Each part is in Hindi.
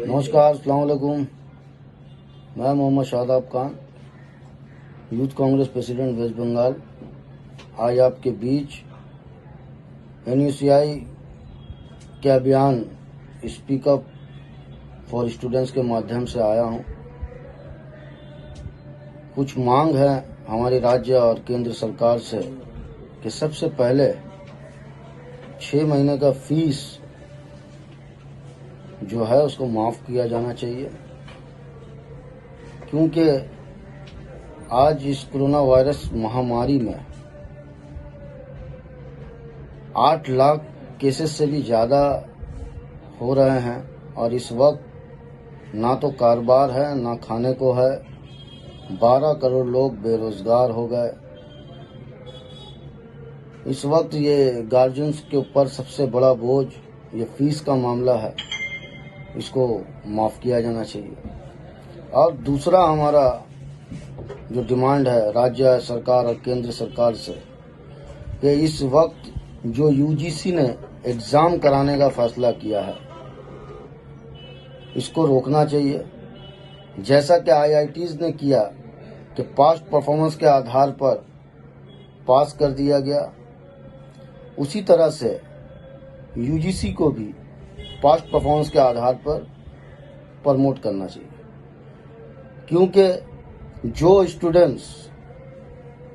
नमस्कार, अस्सलाम वालेकुम। मैं मोहम्मद शादाब खान, यूथ कांग्रेस प्रेसिडेंट वेस्ट बंगाल, आज आपके बीच NUCI के अभियान स्पीक अप फॉर स्टूडेंट्स के माध्यम से आया हूं। कुछ मांग है हमारी राज्य और केंद्र सरकार से कि सबसे पहले 6 महीने का फीस जो है उसको माफ किया जाना चाहिए, क्योंकि आज इस कोरोना वायरस महामारी में 8 लाख केसेस से भी ज़्यादा हो रहे हैं और इस वक्त ना तो कारोबार है ना खाने को है। 12 करोड़ लोग बेरोजगार हो गए। इस वक्त ये गार्जियंस के ऊपर सबसे बड़ा बोझ ये फीस का मामला है, इसको माफ़ किया जाना चाहिए। और दूसरा हमारा जो डिमांड है राज्य सरकार और केंद्र सरकार से कि इस वक्त जो UGC ने एग्ज़ाम कराने का फैसला किया है इसको रोकना चाहिए। जैसा कि IITs ने किया कि पास्ट परफॉर्मेंस के आधार पर पास कर दिया गया, उसी तरह से UGC को भी पास्ट परफॉर्मेंस के आधार पर प्रमोट करना चाहिए, क्योंकि जो स्टूडेंट्स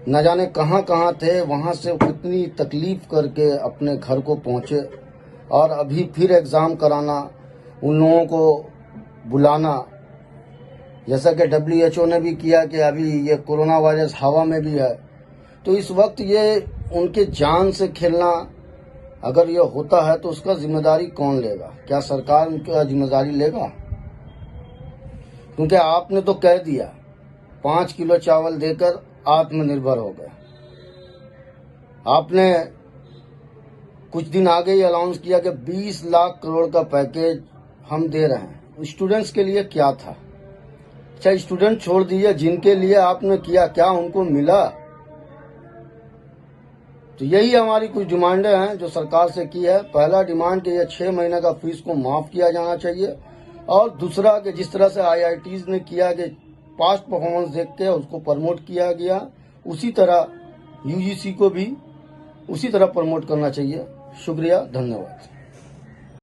न जाने कहां कहां थे वहां से कितनी तकलीफ करके अपने घर को पहुंचे और अभी फिर एग्ज़ाम कराना, उन लोगों को बुलाना, जैसा कि WHO ने भी किया कि अभी ये कोरोना वायरस हवा में भी है, तो इस वक्त ये उनके जान से खेलना अगर ये होता है तो उसका जिम्मेदारी कौन लेगा? क्या सरकार उनका जिम्मेदारी लेगा? क्योंकि आपने तो कह दिया 5 किलो चावल देकर आत्मनिर्भर हो गए। आपने कुछ दिन आगे ही अनाउंस किया कि 20 लाख करोड़ का पैकेज हम दे रहे हैं। स्टूडेंट्स के लिए क्या था? अच्छा, स्टूडेंट छोड़ दीजिए, जिनके लिए आपने किया क्या उनको मिला? तो यही हमारी कुछ डिमांडें हैं जो सरकार से की है। पहला डिमांड कि ये 6 महीने का फीस को माफ किया जाना चाहिए, और दूसरा कि जिस तरह से IITs ने किया कि पास्ट परफॉर्मेंस देख के उसको प्रमोट किया गया, उसी तरह UGC को भी उसी तरह प्रमोट करना चाहिए। शुक्रिया, धन्यवाद।